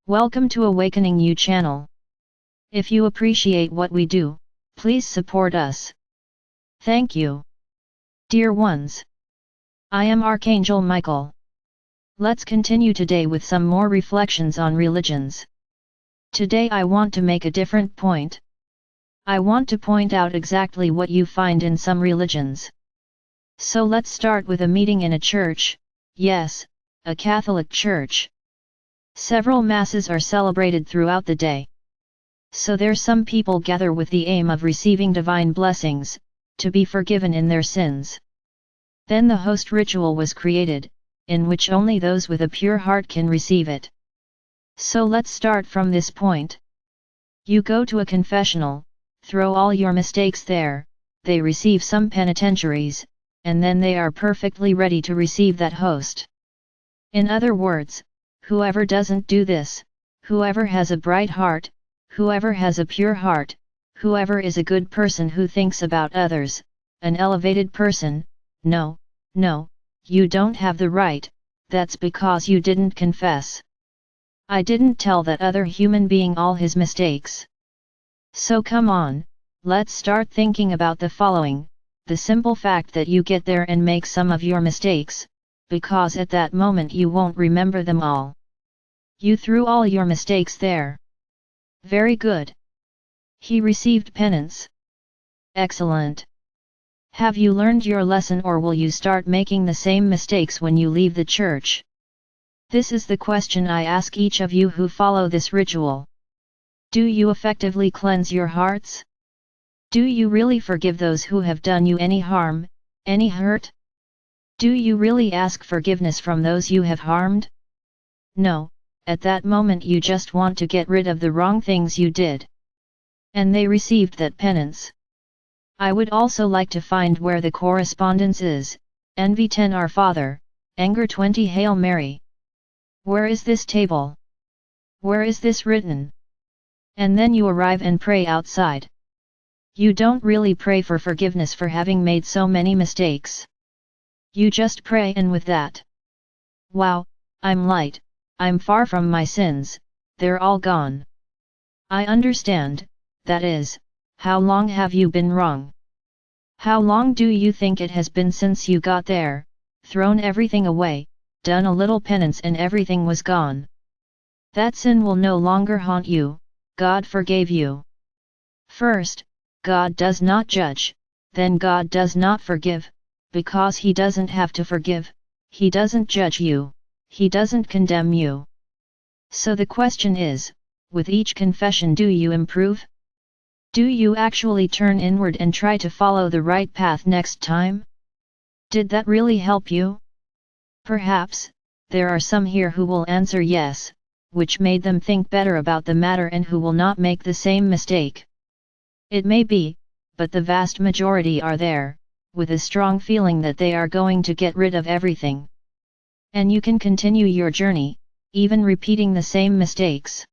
Welcome to Awakening You channel. If you appreciate what we do, please support us. Thank you. Dear ones, I am Archangel Michael. Let's continue today with some more reflections on religions. Today I want to make a different point. I want to point out exactly what you find in some religions. So let's start with a meeting in a church, yes, a Catholic church. Several masses are celebrated throughout the day. So there some people gather with the aim of receiving divine blessings, to be forgiven in their sins. Then the host ritual was created, in which only those with a pure heart can receive it. So let's start from this point. You go to a confessional, throw all your mistakes there, they receive some penitentiaries, and then they are perfectly ready to receive that host. In other words, whoever doesn't do this, whoever has a bright heart, whoever has a pure heart, whoever is a good person who thinks about others, an elevated person, no, you don't have the right, that's because you didn't confess. I didn't tell that other human being all his mistakes. So come on, let's start thinking about the following, the simple fact that you get there and make some of your mistakes, because at that moment you won't remember them all. You threw all your mistakes there. Very good. He received penance. Excellent. Have you learned your lesson, or will you start making the same mistakes when you leave the church? This is the question I ask each of you who follow this ritual. Do you effectively cleanse your hearts? Do you really forgive those who have done you any harm, any hurt? Do you really ask forgiveness from those you have harmed? No, at that moment you just want to get rid of the wrong things you did. And they received that penance. I would also like to find where the correspondence is, envy 10 Our Father, anger 20 Hail Mary. Where is this table? Where is this written? And then you arrive and pray outside. You don't really pray for forgiveness for having made so many mistakes. You just pray, and with that, wow, I'm light, I'm far from my sins, they're all gone. I understand, that is, how long have you been wrong? How long do you think it has been since you got there, thrown everything away, done a little penance and everything was gone? That sin will no longer haunt you, God forgave you. First, God does not judge, then God does not forgive, because He doesn't have to forgive, He doesn't judge you, He doesn't condemn you. So the question is, with each confession, do you improve? Do you actually turn inward and try to follow the right path next time? Did that really help you? Perhaps, there are some here who will answer yes, which made them think better about the matter and who will not make the same mistake. It may be, but the vast majority are there, with a strong feeling that they are going to get rid of everything. And you can continue your journey, even repeating the same mistakes.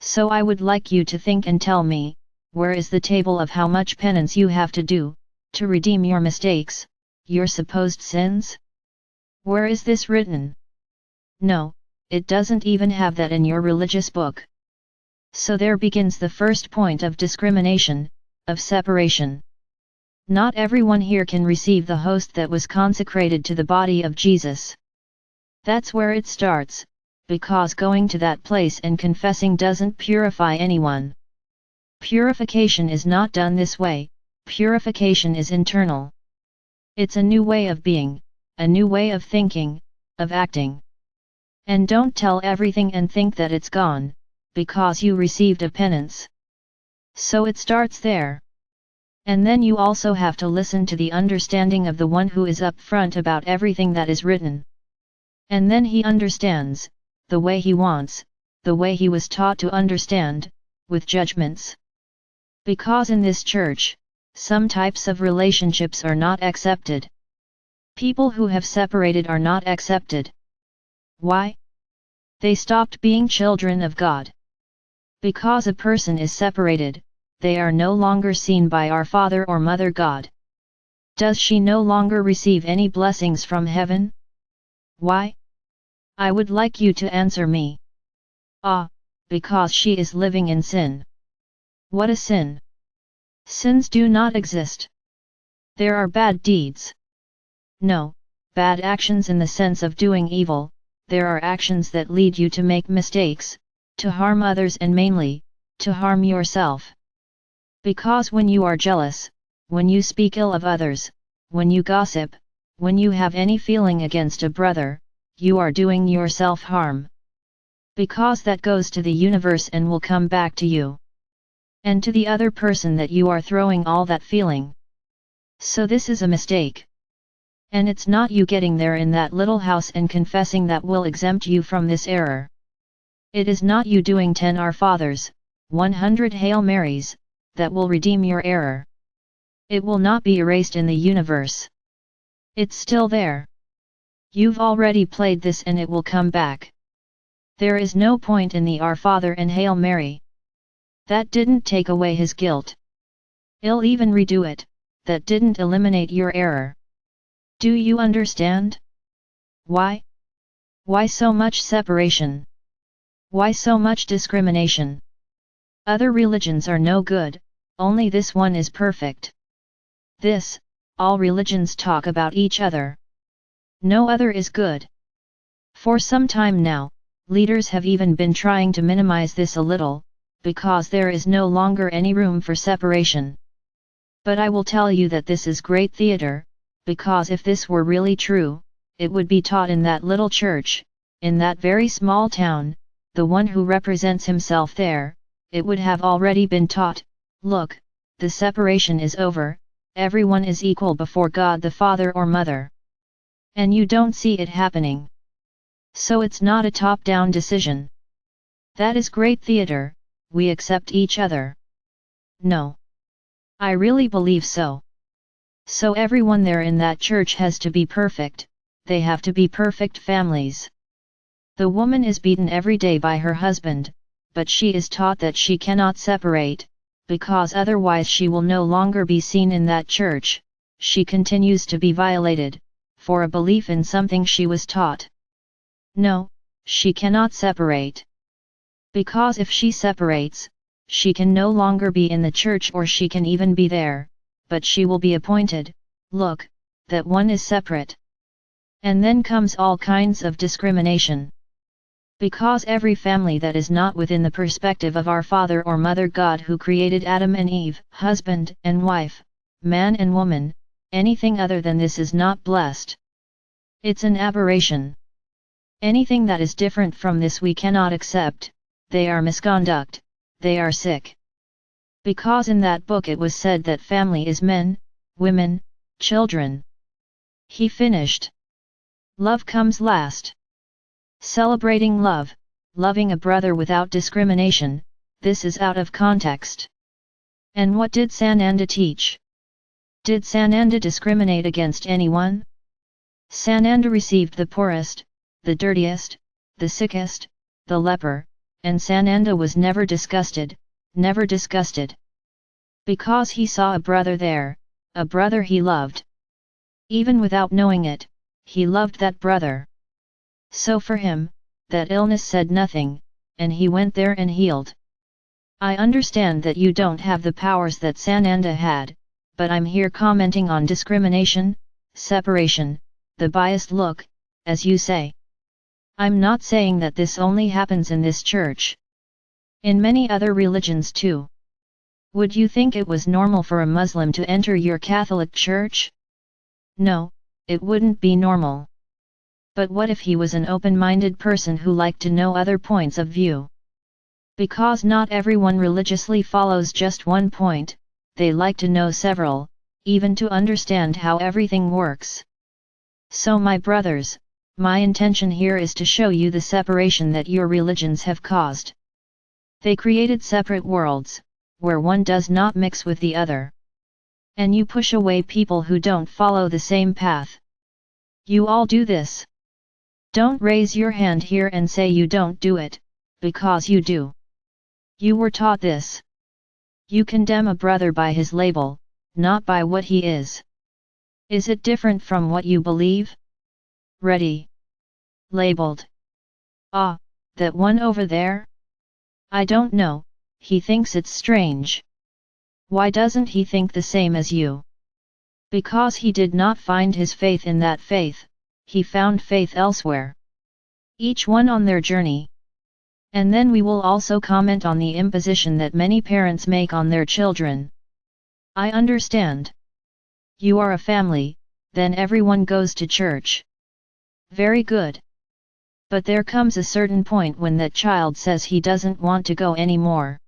So I would like you to think and tell me, where is the table of how much penance you have to do, to redeem your mistakes, your supposed sins? Where is this written? No, it doesn't even have that in your religious book. So there begins the first point of discrimination, of separation. Not everyone here can receive the host that was consecrated to the body of Jesus. That's where it starts, because going to that place and confessing doesn't purify anyone. Purification is not done this way, purification is internal. It's a new way of being, a new way of thinking, of acting. And don't tell everything and think that it's gone, because you received a penance. So it starts there. And then you also have to listen to the understanding of the one who is up front about everything that is written. And then he understands, the way he wants, the way he was taught to understand, with judgments. Because in this church, some types of relationships are not accepted. People who have separated are not accepted. Why? They stopped being children of God. Because a person is separated, they are no longer seen by our Father or Mother God. Does she no longer receive any blessings from heaven? Why? I would like you to answer me. Ah, because she is living in sin. What a sin! Sins do not exist. There are bad deeds. No, bad actions in the sense of doing evil, there are actions that lead you to make mistakes, to harm others and mainly, to harm yourself. Because when you are jealous, when you speak ill of others, when you gossip, when you have any feeling against a brother, you are doing yourself harm. Because that goes to the universe and will come back to you. And to the other person that you are throwing all that feeling. So this is a mistake. And it's not you getting there in that little house and confessing that will exempt you from this error. It is not you doing 10 Our Fathers, 100 Hail Marys, that will redeem your error. It will not be erased in the universe. It's still there. You've already played this and it will come back. There is no point in the Our Father and Hail Mary. That didn't take away his guilt. He'll even redo it, that didn't eliminate your error. Do you understand? Why? Why so much separation? Why so much discrimination? Other religions are no good, only this one is perfect. This, all religions talk about each other. No other is good. For some time now, leaders have even been trying to minimize this a little, because there is no longer any room for separation. But I will tell you that this is great theater, because if this were really true, it would be taught in that little church, in that very small town, the one who represents himself there, it would have already been taught, look, the separation is over, everyone is equal before God the Father or Mother. And you don't see it happening. So it's not a top-down decision. That is great theater, we accept each other. No. I really believe so. So everyone there in that church has to be perfect, they have to be perfect families. The woman is beaten every day by her husband, but she is taught that she cannot separate, because otherwise she will no longer be seen in that church, she continues to be violated, for a belief in something she was taught. No, she cannot separate. Because if she separates, she can no longer be in the church or she can even be there, but she will be appointed, look, that one is separate. And then comes all kinds of discrimination. Because every family that is not within the perspective of our Father or Mother God who created Adam and Eve, husband and wife, man and woman, anything other than this is not blessed. It's an aberration. Anything that is different from this we cannot accept, they are misconduct, they are sick. Because in that book it was said that family is men, women, children. He finished. Love comes last. Celebrating love, loving a brother without discrimination, this is out of context. And what did Sananda teach? Did Sananda discriminate against anyone? Sananda received the poorest, the dirtiest, the sickest, the leper, and Sananda was never disgusted, never disgusted. Because he saw a brother there, a brother he loved. Even without knowing it, he loved that brother. So for him, that illness said nothing, and he went there and healed. I understand that you don't have the powers that Sananda had, but I'm here commenting on discrimination, separation, the biased look, as you say. I'm not saying that this only happens in this church. In many other religions too. Would you think it was normal for a Muslim to enter your Catholic church? No, it wouldn't be normal. But what if he was an open-minded person who liked to know other points of view? Because not everyone religiously follows just one point, they like to know several, even to understand how everything works. So my brothers, my intention here is to show you the separation that your religions have caused. They created separate worlds, where one does not mix with the other. And you push away people who don't follow the same path. You all do this. Don't raise your hand here and say you don't do it, because you do. You were taught this. You condemn a brother by his label, not by what he is. Is it different from what you believe? Ready. Labeled. Ah, that one over there? I don't know, he thinks it's strange. Why doesn't he think the same as you? Because he did not find his faith in that faith, he found faith elsewhere. Each one on their journey. And then we will also comment on the imposition that many parents make on their children. I understand. You are a family, then everyone goes to church. Very good. But there comes a certain point when that child says he doesn't want to go anymore.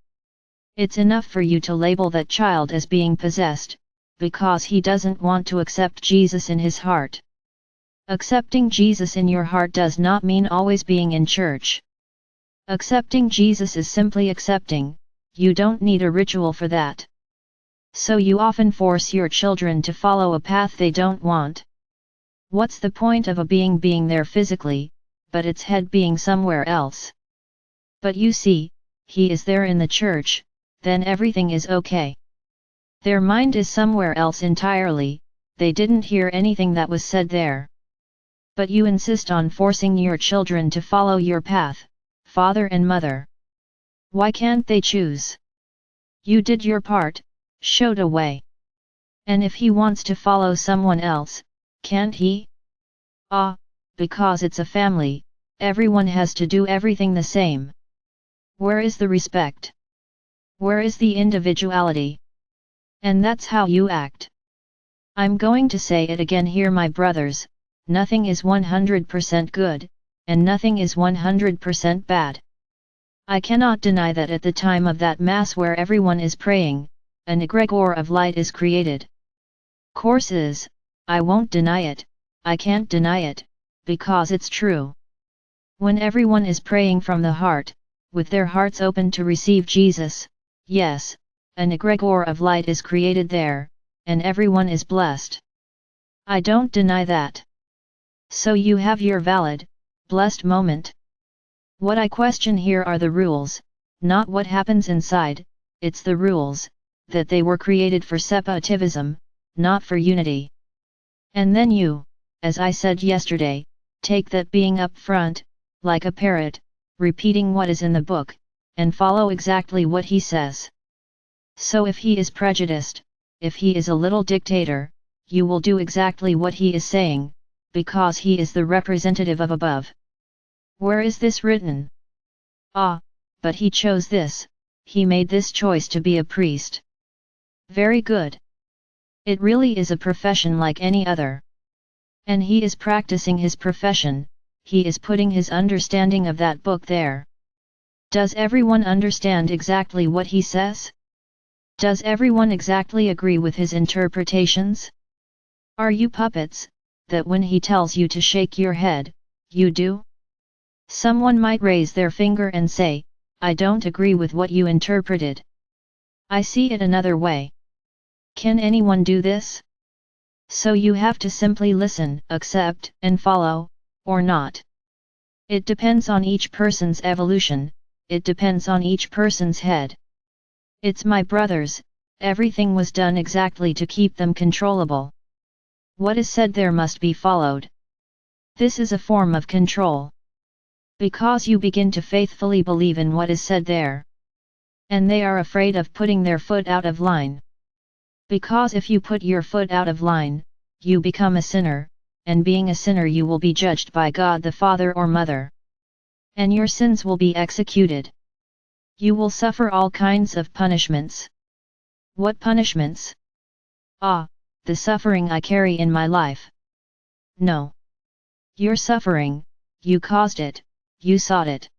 It's enough for you to label that child as being possessed, because he doesn't want to accept Jesus in his heart. Accepting Jesus in your heart does not mean always being in church. Accepting Jesus is simply accepting, you don't need a ritual for that. So you often force your children to follow a path they don't want. What's the point of a being there physically, but its head being somewhere else? But you see, he is there in the church, then everything is okay. Their mind is somewhere else entirely, they didn't hear anything that was said there. But you insist on forcing your children to follow your path, father and mother. Why can't they choose? You did your part, showed a way. And if he wants to follow someone else, can't he? Because it's a family, everyone has to do everything the same. Where is the respect? Where is the individuality? And that's how you act. I'm going to say it again here, my brothers, nothing is 100% good, and nothing is 100% bad. I cannot deny that at the time of that Mass where everyone is praying, an egregore of light is created. Course is, I won't deny it, I can't deny it, because it's true. When everyone is praying from the heart, with their hearts open to receive Jesus, yes, an egregore of light is created there, and everyone is blessed. I don't deny that. So you have your valid, blessed moment. What I question here are the rules, not what happens inside, it's the rules, that they were created for separativism, not for unity. And then you, as I said yesterday, take that being up front, like a parrot, repeating what is in the book, and follow exactly what he says. So if he is prejudiced, if he is a little dictator, you will do exactly what he is saying, because he is the representative of above. Where is this written? But he chose this, he made this choice to be a priest. Very good. It really is a profession like any other. And he is practicing his profession, he is putting his understanding of that book there. Does everyone understand exactly what he says? Does everyone exactly agree with his interpretations? Are you puppets, that when he tells you to shake your head, you do? Someone might raise their finger and say, I don't agree with what you interpreted. I see it another way. Can anyone do this? So you have to simply listen, accept, and follow, or not. It depends on each person's evolution, it depends on each person's head. It's my brothers, everything was done exactly to keep them controllable. What is said there must be followed. This is a form of control. Because you begin to faithfully believe in what is said there. And they are afraid of putting their foot out of line. Because if you put your foot out of line, you become a sinner, and being a sinner you will be judged by God the Father or Mother. And your sins will be executed. You will suffer all kinds of punishments. What punishments? The suffering I carry in my life. No. Your suffering, you caused it, you sought it.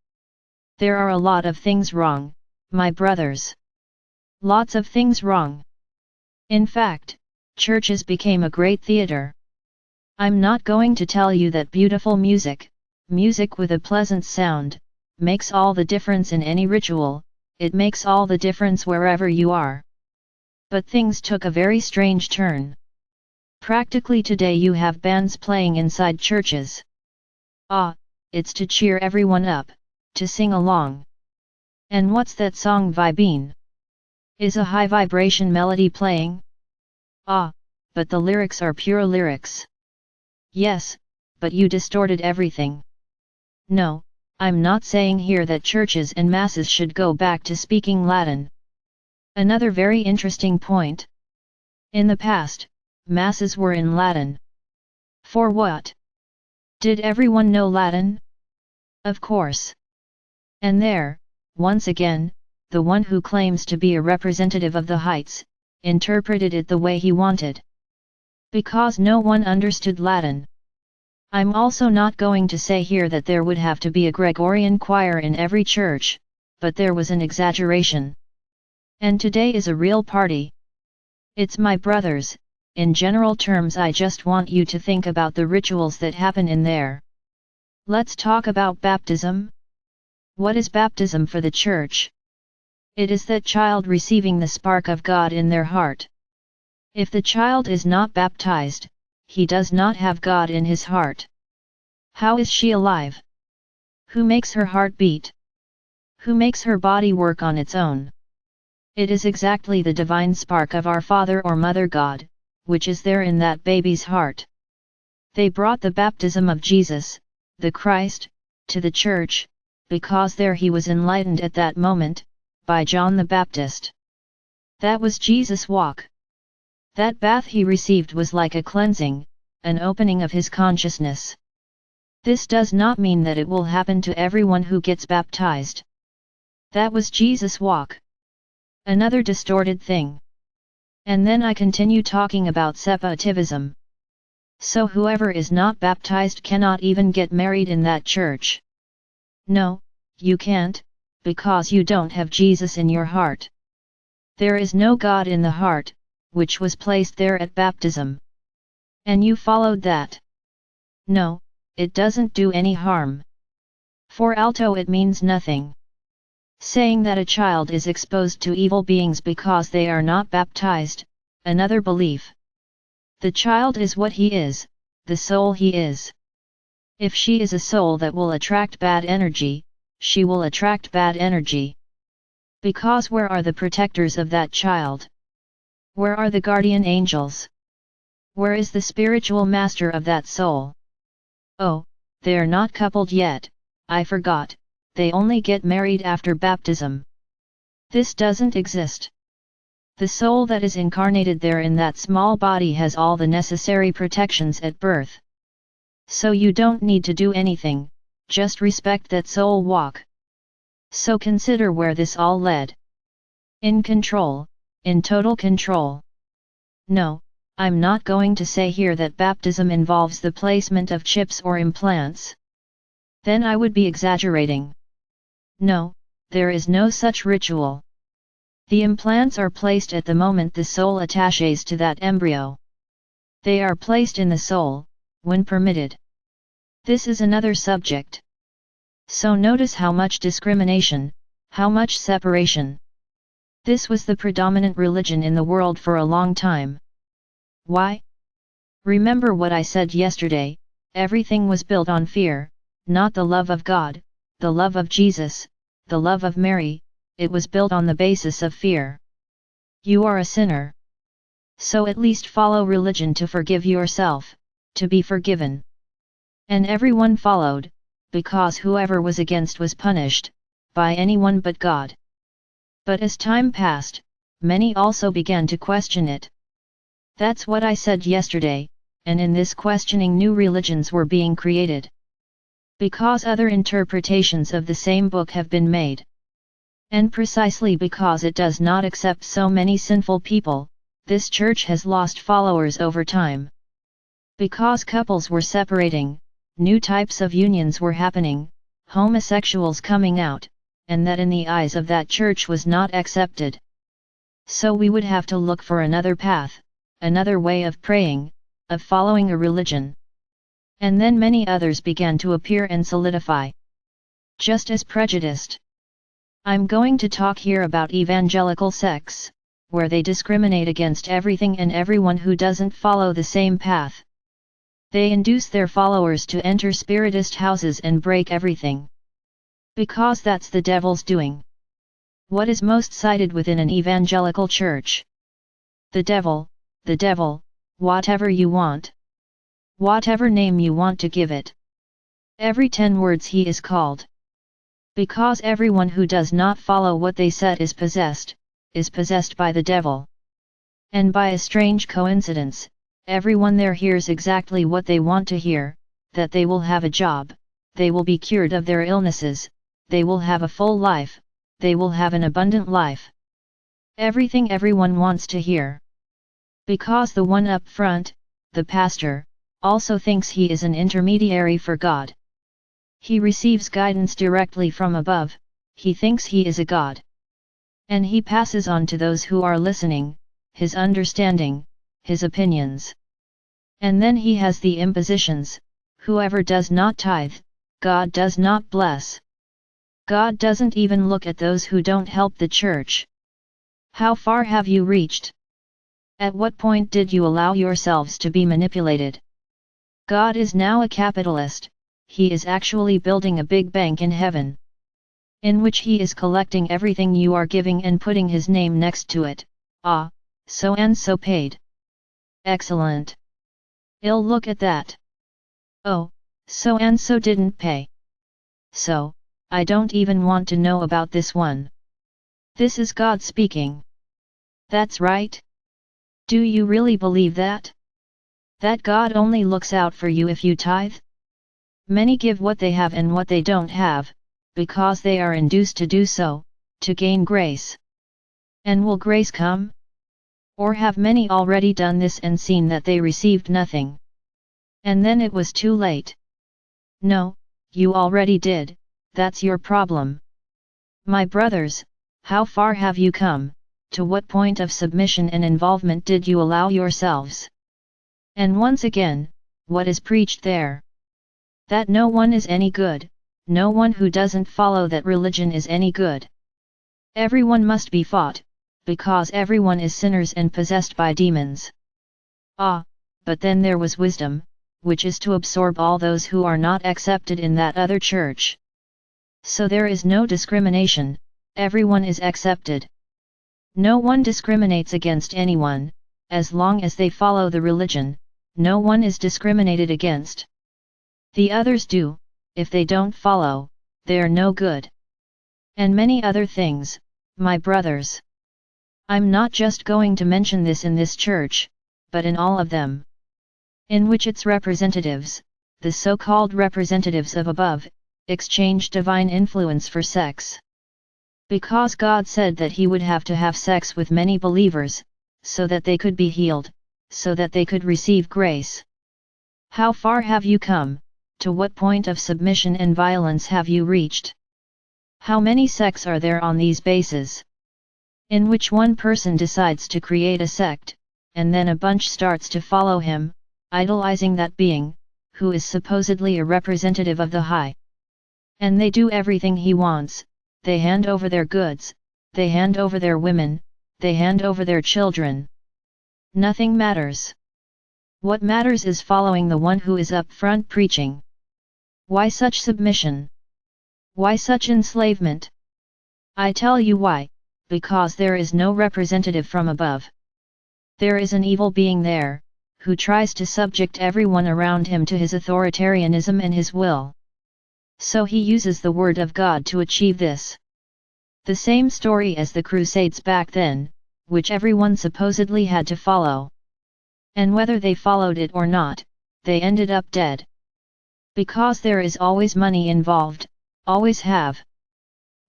There are a lot of things wrong, my brothers. Lots of things wrong. In fact, churches became a great theater. I'm not going to tell you that beautiful music, music with a pleasant sound, makes all the difference in any ritual, it makes all the difference wherever you are. But things took a very strange turn. Practically today you have bands playing inside churches. It's to cheer everyone up, to sing along. And what's that song vibing? Is a high vibration melody playing? But the lyrics are pure lyrics. Yes, but you distorted everything. No, I'm not saying here that churches and masses should go back to speaking Latin. Another very interesting point. In the past, masses were in Latin. For what? Did everyone know Latin? Of course. And there, once again, the one who claims to be a representative of the heights, interpreted it the way he wanted. Because no one understood Latin. I'm also not going to say here that there would have to be a Gregorian choir in every church, but there was an exaggeration. And today is a real party. It's my brothers. In general terms, I just want you to think about the rituals that happen in there. Let's talk about baptism. What is baptism for the church? It is that child receiving the spark of God in their heart. If the child is not baptized, he does not have God in his heart. How is she alive? Who makes her heart beat? Who makes her body work on its own? It is exactly the divine spark of our Father or Mother God, which is there in that baby's heart. They brought the baptism of Jesus, the Christ, to the church, because there he was enlightened at that moment, by John the Baptist. That was Jesus' walk. That bath he received was like a cleansing, an opening of his consciousness. This does not mean that it will happen to everyone who gets baptized. That was Jesus' walk. Another distorted thing. And then I continue talking about separativism. So whoever is not baptized cannot even get married in that church. No, you can't, because you don't have Jesus in your heart. There is no God in the heart, which was placed there at baptism. And you followed that. No, it doesn't do any harm. For alto it means nothing. Saying that a child is exposed to evil beings because they are not baptized, another belief. The child is what he is, the soul he is. If she is a soul that will attract bad energy, she will attract bad energy. Because where are the protectors of that child? Where are the guardian angels? Where is the spiritual master of that soul? Oh, they're not coupled yet, I forgot, they only get married after baptism. This doesn't exist. The soul that is incarnated there in that small body has all the necessary protections at birth. So you don't need to do anything, just respect that soul walk. So consider where this all led. In control, in total control. No, I'm not going to say here that baptism involves the placement of chips or implants. Then I would be exaggerating. No, there is no such ritual. The implants are placed at the moment the soul attaches to that embryo. They are placed in the soul, when permitted. This is another subject. So notice how much discrimination, how much separation. This was the predominant religion in the world for a long time. Why? Remember what I said yesterday, everything was built on fear, not the love of God, the love of Jesus, the love of Mary, it was built on the basis of fear. You are a sinner. So at least follow religion to forgive yourself, to be forgiven. And everyone followed, because whoever was against was punished, by anyone but God. But as time passed, many also began to question it. That's what I said yesterday, and in this questioning new religions were being created. Because other interpretations of the same book have been made. And precisely because it does not accept so many sinful people, this church has lost followers over time. Because couples were separating, new types of unions were happening, homosexuals coming out, and that in the eyes of that church was not accepted. So we would have to look for another path, another way of praying, of following a religion. And then many others began to appear and solidify. Just as prejudiced. I'm going to talk here about evangelical sects, where they discriminate against everything and everyone who doesn't follow the same path. They induce their followers to enter spiritist houses and break everything. Because that's the devil's doing. What is most cited within an evangelical church? The devil, whatever you want. Whatever name you want to give it. Every 10 words he is called. Because everyone who does not follow what they said is possessed by the devil. And by a strange coincidence, everyone there hears exactly what they want to hear, that they will have a job, they will be cured of their illnesses, they will have a full life, they will have an abundant life. Everything everyone wants to hear. Because the one up front, the pastor, also thinks he is an intermediary for God. He receives guidance directly from above, he thinks he is a God. And he passes on to those who are listening, his understanding, his opinions. And then he has the impositions: whoever does not tithe, God does not bless. God doesn't even look at those who don't help the church. How far have you reached? At what point did you allow yourselves to be manipulated? God is now a capitalist, he is actually building a big bank in heaven, in which he is collecting everything you are giving and putting his name next to it. Ah, so and so paid. Excellent. Look at that. Oh, so and so didn't pay. So, I don't even want to know about this one. This is God speaking. That's right. Do you really believe that? That God only looks out for you if you tithe? Many give what they have and what they don't have, because they are induced to do so, to gain grace. And will grace come? Or have many already done this and seen that they received nothing? And then it was too late. No, you already did, that's your problem. My brothers, how far have you come? To what point of submission and involvement did you allow yourselves? And once again, what is preached there? That no one is any good, no one who doesn't follow that religion is any good. Everyone must be fought, because everyone is sinners and possessed by demons. Ah, but then there was wisdom, which is to absorb all those who are not accepted in that other church. So there is no discrimination, everyone is accepted. No one discriminates against anyone, as long as they follow the religion, no one is discriminated against. The others do, if they don't follow, they're no good. And many other things, my brothers. I'm not just going to mention this in this church, but in all of them, in which its representatives, the so-called representatives of above, exchange divine influence for sex. Because God said that he would have to have sex with many believers, so that they could be healed, so that they could receive grace. How far have you come? To what point of submission and violence have you reached? How many sects are there on these bases? In which one person decides to create a sect, and then a bunch starts to follow him, idolizing that being, who is supposedly a representative of the high. And they do everything he wants, they hand over their goods, they hand over their women, they hand over their children. Nothing matters. What matters is following the one who is up front preaching. Why such submission? Why such enslavement? I tell you why, because there is no representative from above. There is an evil being there, who tries to subject everyone around him to his authoritarianism and his will. So he uses the word of God to achieve this. The same story as the Crusades back then, which everyone supposedly had to follow. And whether they followed it or not, they ended up dead. Because there is always money involved, always have.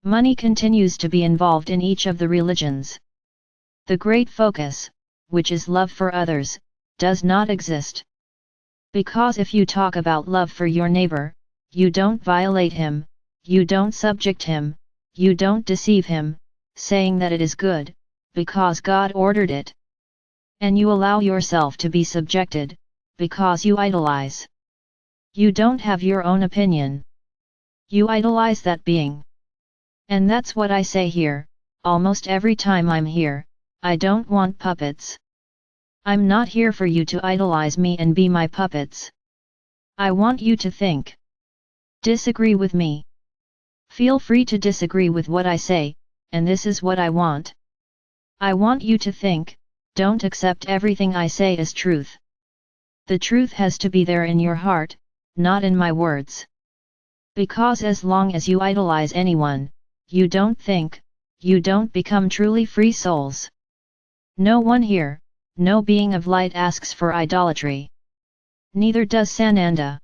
Money continues to be involved in each of the religions. The great focus, which is love for others, does not exist. Because if you talk about love for your neighbor, you don't violate him, you don't subject him, you don't deceive him, saying that it is good, because God ordered it. And you allow yourself to be subjected, because you idolize. You don't have your own opinion. You idolize that being. And that's what I say here, almost every time I'm here, I don't want puppets. I'm not here for you to idolize me and be my puppets. I want you to think. Disagree with me. Feel free to disagree with what I say, and this is what I want. I want you to think, don't accept everything I say as truth. The truth has to be there in your heart, not in my words. Because as long as you idolize anyone, you don't think, you don't become truly free souls. No one here, no being of light asks for idolatry. Neither does Sananda.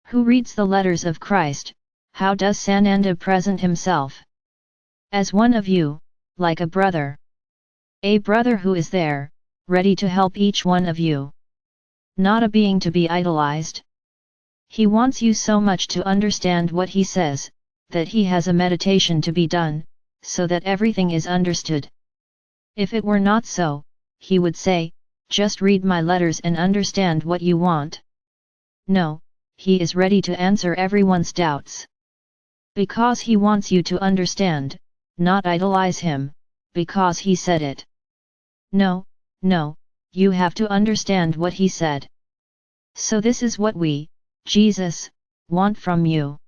Who reads the letters of Christ? How does Sananda present himself? As one of you, like a brother. A brother who is there, ready to help each one of you. Not a being to be idolized. He wants you so much to understand what he says, that he has a meditation to be done, so that everything is understood. If it were not so, he would say, just read my letters and understand what you want. No, he is ready to answer everyone's doubts. Because he wants you to understand, not idolize him, because he said it. No, you have to understand what he said. So this is what we, Jesus, want from you.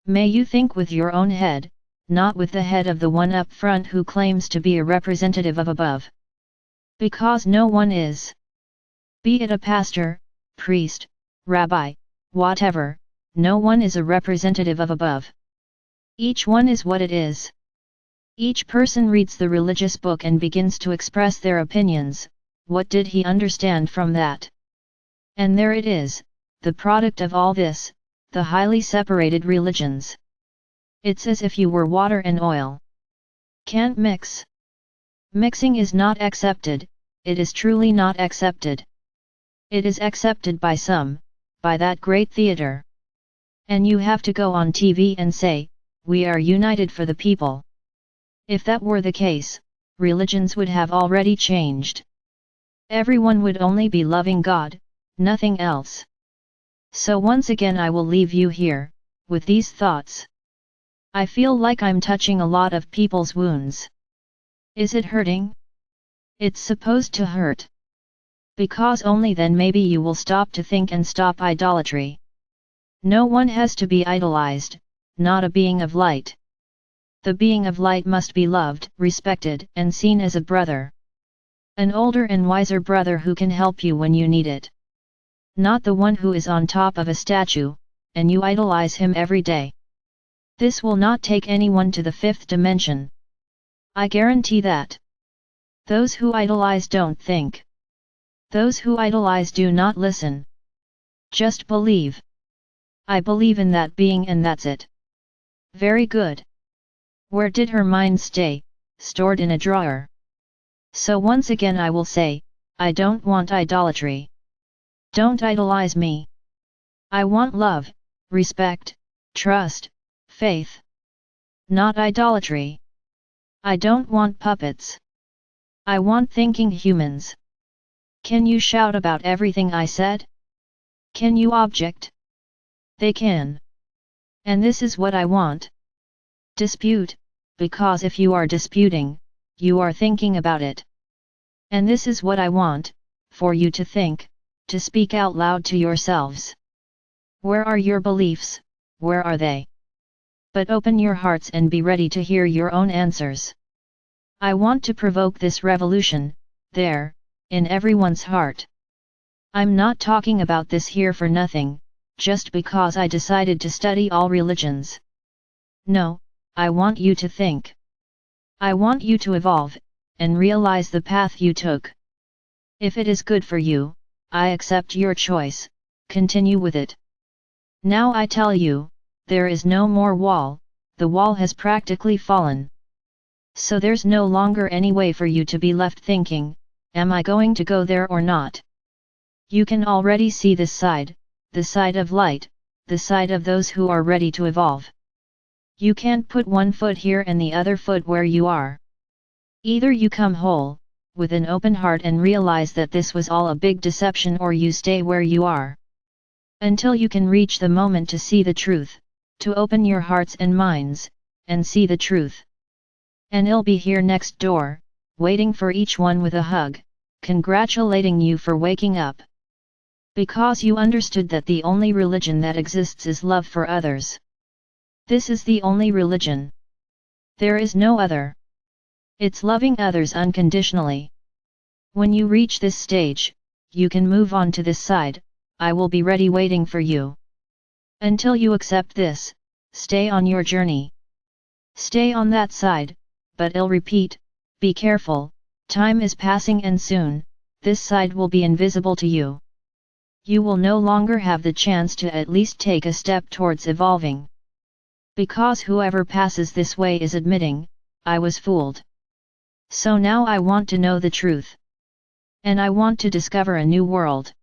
May you think with your own head, not with the head of the one up front who claims to be a representative of above. Because no one is. Be it a pastor, priest, rabbi, whatever, no one is a representative of above. Each one is what it is. Each person reads the religious book and begins to express their opinions. What did he understand from that? And there it is, the product of all this, the highly separated religions. It's as if you were water and oil. Can't mix. Mixing is not accepted, it is truly not accepted. It is accepted by some, by that great theater. And you have to go on TV and say, we are united for the people. If that were the case, religions would have already changed. Everyone would only be loving God, nothing else. So once again I will leave you here, with these thoughts. I feel like I'm touching a lot of people's wounds. Is it hurting? It's supposed to hurt. Because only then maybe you will stop to think and stop idolatry. No one has to be idolized, not a being of light. The being of light must be loved, respected, and seen as a brother. An older and wiser brother who can help you when you need it. Not the one who is on top of a statue, and you idolize him every day. This will not take anyone to the fifth dimension. I guarantee that. Those who idolize don't think. Those who idolize do not listen. Just believe. I believe in that being and that's it. Very good. Where did her mind stay? Stored in a drawer. So once again I will say, I don't want idolatry. Don't idolize me. I want love, respect, trust, faith. Not idolatry. I don't want puppets. I want thinking humans. Can you shout about everything I said? Can you object? They can. And this is what I want. Dispute, because if you are disputing, you are thinking about it. And this is what I want, for you to think, to speak out loud to yourselves. Where are your beliefs, where are they? But open your hearts and be ready to hear your own answers. I want to provoke this revolution, there, in everyone's heart. I'm not talking about this here for nothing, just because I decided to study all religions. No, I want you to think. I want you to evolve, and realize the path you took. If it is good for you, I accept your choice, continue with it. Now I tell you, there is no more wall, the wall has practically fallen. So there's no longer any way for you to be left thinking, am I going to go there or not? You can already see this side, the side of light, the side of those who are ready to evolve. You can't put one foot here and the other foot where you are. Either you come whole, with an open heart and realize that this was all a big deception, or you stay where you are. Until you can reach the moment to see the truth, to open your hearts and minds, and see the truth. And I'll be here next door, waiting for each one with a hug, congratulating you for waking up. Because you understood that the only religion that exists is love for others. This is the only religion. There is no other. It's loving others unconditionally. When you reach this stage, you can move on to this side, I will be ready waiting for you. Until you accept this, stay on your journey. Stay on that side, but I'll repeat, be careful, time is passing and soon, this side will be invisible to you. You will no longer have the chance to at least take a step towards evolving. Because whoever passes this way is admitting, I was fooled. So now I want to know the truth. And I want to discover a new world.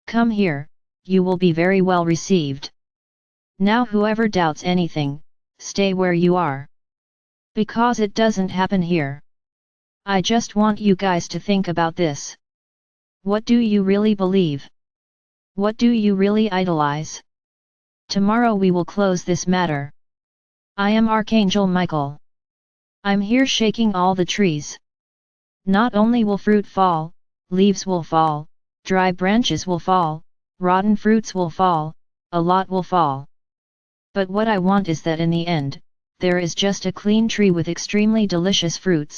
Come here, you will be very well received. Now whoever doubts anything, stay where you are. Because it doesn't happen here. I just want you guys to think about this. What do you really believe? What do you really idolize? Tomorrow we will close this matter. I am Archangel Michael. I'm here shaking all the trees. Not only will fruit fall, leaves will fall, dry branches will fall, rotten fruits will fall, a lot will fall. But what I want is that in the end, there is just a clean tree with extremely delicious fruits.